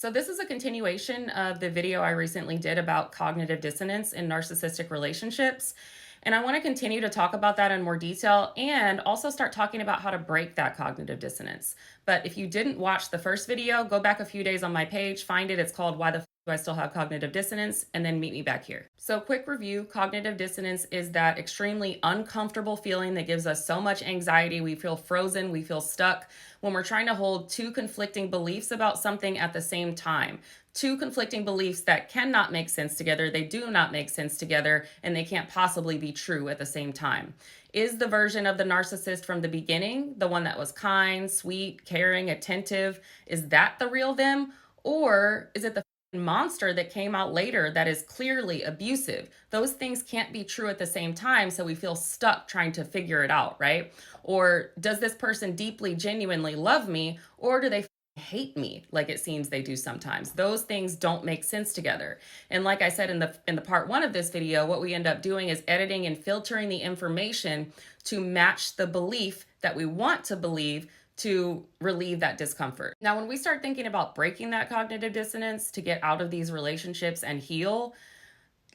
So this is a continuation of the video I recently did about cognitive dissonance in narcissistic relationships. And I want to continue to talk about that in more detail and also start talking about how to break that cognitive dissonance. But if you didn't watch the first video, go back a few days on my page, find it. It's called Why the Do I Still Have Cognitive Dissonance? And then meet me back here. So quick review, cognitive dissonance is that extremely uncomfortable feeling that gives us so much anxiety. We feel frozen, we feel stuck when we're trying to hold two conflicting beliefs about something at the same time. Two conflicting beliefs that cannot make sense together. They do not make sense together, and they can't possibly be true at the same time. Is the version of the narcissist from the beginning, the one that was kind, sweet, caring, attentive, is that the real them? Or is it the monster that came out later that is clearly abusive? Those things can't be true at the same time, so we feel stuck trying to figure it out, right? Or does this person deeply, genuinely love me, or do they hate me like it seems they do sometimes? Those things don't make sense together. And like I said in the part one of this video, what we end up doing is editing and filtering the information to match the belief that we want to believe to relieve that discomfort. Now, when we start thinking about breaking that cognitive dissonance to get out of these relationships and heal,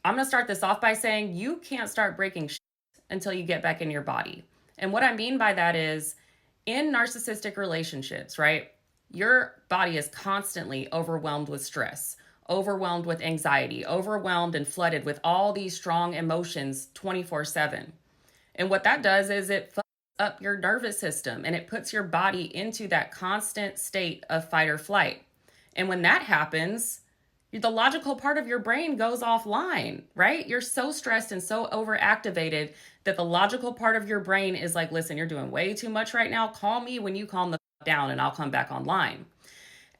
I'm going to start this off by saying you can't start breaking shit until you get back in your body. And what I mean by that is in narcissistic relationships, right? Your body is constantly overwhelmed with stress, overwhelmed with anxiety, overwhelmed and flooded with all these strong emotions 24/7. And what that does is it fucks up your nervous system and it puts your body into that constant state of fight or flight. And when that happens, the logical part of your brain goes offline, right? You're so stressed and so overactivated that the logical part of your brain is like, listen, you're doing way too much right now. Call me when you calm the down and I'll come back online.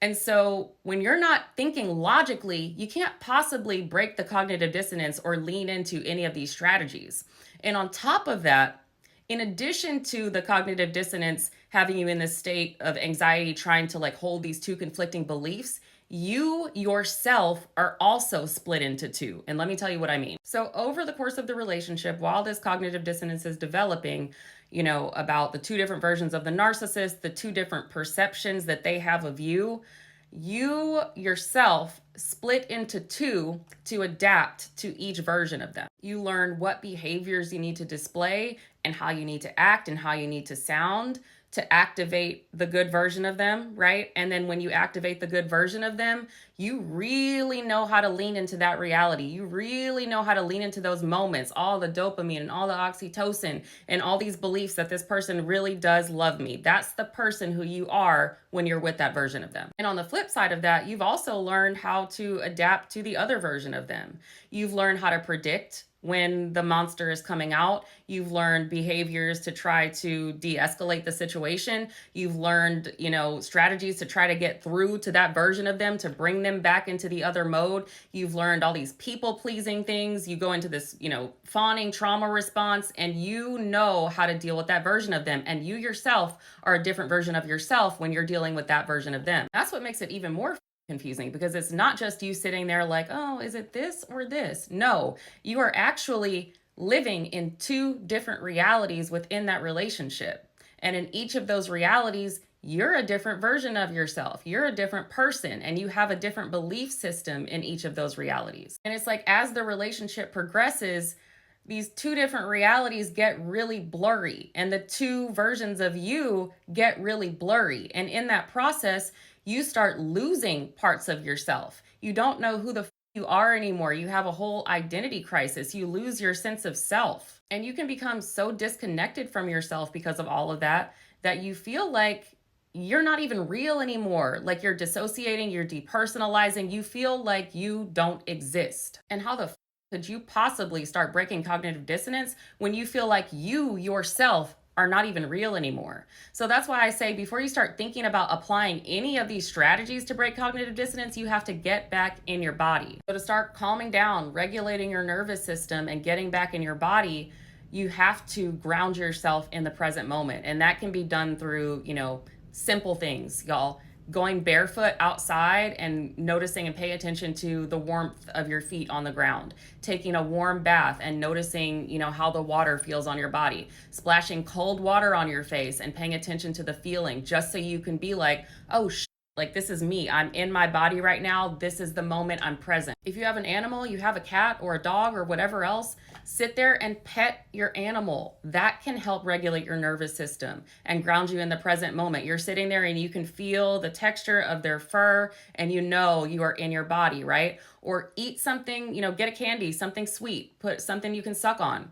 And so when you're not thinking logically, you can't possibly break the cognitive dissonance or lean into any of these strategies. And on top of that, in addition to the cognitive dissonance having you in this state of anxiety, trying to like hold these two conflicting beliefs, you yourself are also split into two. And let me tell you what I mean. So over the course of the relationship, while this cognitive dissonance is developing, about the two different versions of the narcissist, the two different perceptions that they have of you, you yourself split into two to adapt to each version of them. You learn what behaviors you need to display and how you need to act and how you need to sound to activate the good version of them, right? And then when you activate the good version of them, you really know how to lean into that reality. You really know how to lean into those moments, all the dopamine and all the oxytocin and all these beliefs that this person really does love me. That's the person who you are when you're with that version of them. And on the flip side of that, you've also learned how to adapt to the other version of them. You've learned how to predict when the monster is coming out. You've learned behaviors to try to de-escalate the situation. You've learned, strategies to try to get through to that version of them, to bring them back into the other mode. You've learned all these people-pleasing things. You go into this, fawning trauma response, and you know how to deal with that version of them. And you yourself are a different version of yourself when you're dealing with that version of them. That's what makes it even more confusing, because it's not just you sitting there like, oh, is it this or this? No, you are actually living in two different realities within that relationship. And in each of those realities, you're a different version of yourself. You're a different person, and you have a different belief system in each of those realities. And it's like, as the relationship progresses, these two different realities get really blurry, and the two versions of you get really blurry. And in that process, you start losing parts of yourself. You don't know who the you are anymore. You have a whole identity crisis. You lose your sense of self. And you can become so disconnected from yourself because of all of that, that you feel like you're not even real anymore. Like you're dissociating, you're depersonalizing. You feel like you don't exist. And how the could you possibly start breaking cognitive dissonance when you feel like you yourself are not even real anymore? So that's why I say, before you start thinking about applying any of these strategies to break cognitive dissonance, you have to get back in your body. So to start calming down, regulating your nervous system, and getting back in your body, you have to ground yourself in the present moment. And that can be done through, simple things, y'all. Going barefoot outside and noticing and pay attention to the warmth of your feet on the ground, taking a warm bath and noticing, how the water feels on your body, splashing cold water on your face and paying attention to the feeling, just so you can be like, oh, Like, this is me. I'm in my body right now. This is the moment. I'm present. If you have an animal, you have a cat or a dog or whatever else, sit there and pet your animal. That can help regulate your nervous system and ground you in the present moment. You're sitting there and you can feel the texture of their fur and you know you are in your body, right? Or eat something, get a candy, something sweet, put something you can suck on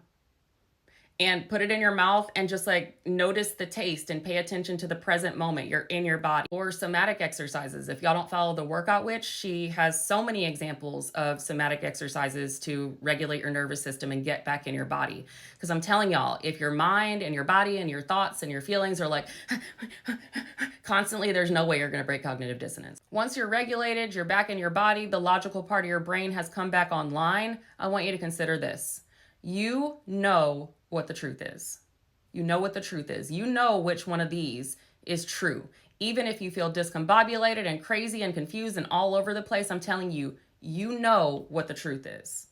and put it in your mouth and just like notice the taste and pay attention to the present moment. You're in your body. Or somatic exercises. If y'all don't follow the Workout Witch, she has so many examples of somatic exercises to regulate your nervous system and get back in your body. Because I'm telling y'all, if your mind and your body and your thoughts and your feelings are like constantly, there's no way you're going to break cognitive dissonance. Once you're regulated, you're back in your body, the logical part of your brain has come back online. I want you to consider this. You know what the truth is. You know what the truth is. You know which one of these is true. Even if you feel discombobulated and crazy and confused and all over the place, I'm telling you, you know what the truth is.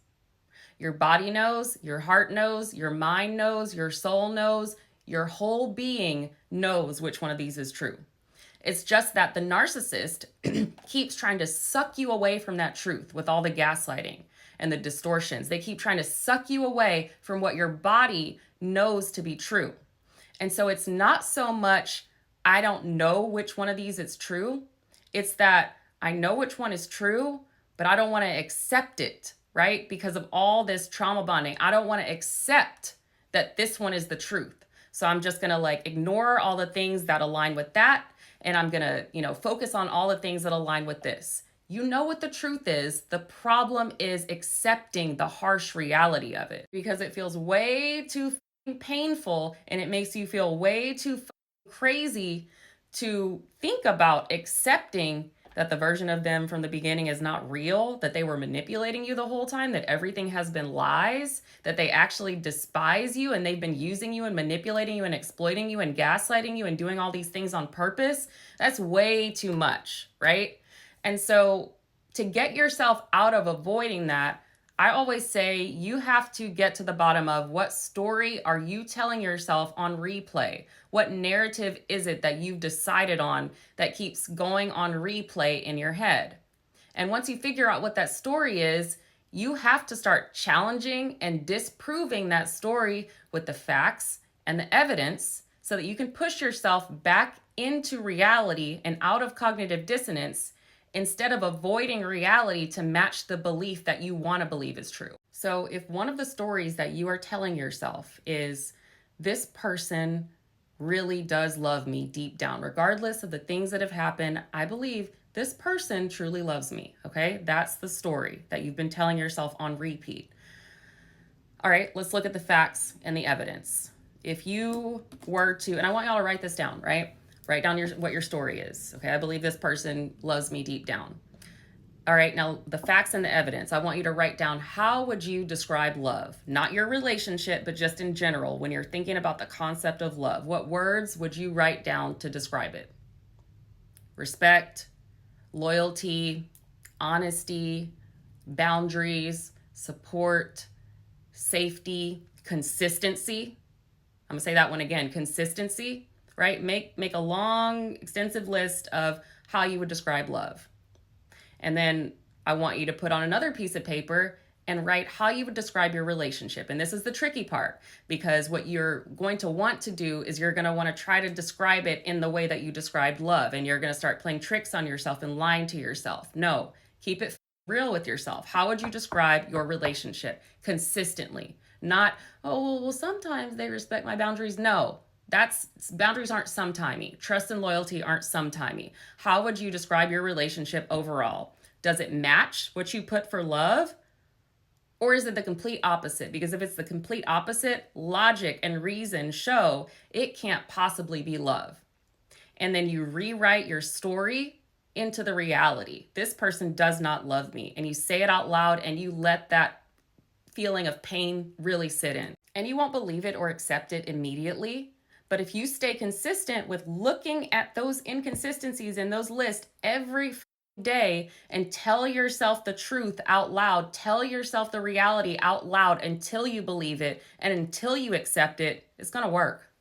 Your body knows, your heart knows, your mind knows, your soul knows, your whole being knows which one of these is true. It's just that the narcissist keeps trying to suck you away from that truth with all the gaslighting and the distortions. They keep trying to suck you away from what your body knows to be true. And so it's not so much, I don't know which one of these is true. It's that I know which one is true, but I don't want to accept it, right? Because of all this trauma bonding. I don't want to accept that this one is the truth. So I'm just going to like ignore all the things that align with that. And I'm going to, focus on all the things that align with this. You know what the truth is. The problem is accepting the harsh reality of it because it feels way too painful and it makes you feel way too crazy to think about accepting that the version of them from the beginning is not real, that they were manipulating you the whole time, that everything has been lies, that they actually despise you and they've been using you and manipulating you and exploiting you and gaslighting you and doing all these things on purpose. That's way too much, right? And so to get yourself out of avoiding that, I always say you have to get to the bottom of what story are you telling yourself on replay? What narrative is it that you've decided on that keeps going on replay in your head? And once you figure out what that story is, you have to start challenging and disproving that story with the facts and the evidence so that you can push yourself back into reality and out of cognitive dissonance instead of avoiding reality to match the belief that you want to believe is true. So if one of the stories that you are telling yourself is this person really does love me deep down, regardless of the things that have happened, I believe this person truly loves me, okay? That's the story that you've been telling yourself on repeat. All right, let's look at the facts and the evidence. If you were to, and I want y'all to write this down, right? Write down what your story is. Okay, I believe this person loves me deep down. All right, now the facts and the evidence. I want you to write down how would you describe love? Not your relationship, but just in general, when you're thinking about the concept of love. What words would you write down to describe it? Respect, loyalty, honesty, boundaries, support, safety, consistency. I'm gonna say that one again, consistency. Right? Make a long, extensive list of how you would describe love. And then I want you to put on another piece of paper and write how you would describe your relationship. And this is the tricky part because what you're going to want to do is you're going to want to try to describe it in the way that you described love. And you're going to start playing tricks on yourself and lying to yourself. No, keep it real with yourself. How would you describe your relationship consistently? Not, oh, well, sometimes they respect my boundaries. No. Boundaries aren't sometimey. Trust and loyalty aren't sometimey. How would you describe your relationship overall? Does it match what you put for love? Or is it the complete opposite? Because if it's the complete opposite, logic and reason show it can't possibly be love. And then you rewrite your story into the reality. This person does not love me. And you say it out loud and you let that feeling of pain really sit in. And you won't believe it or accept it immediately. But if you stay consistent with looking at those inconsistencies in those lists every day and tell yourself the truth out loud, tell yourself the reality out loud until you believe it and until you accept it, it's going to work.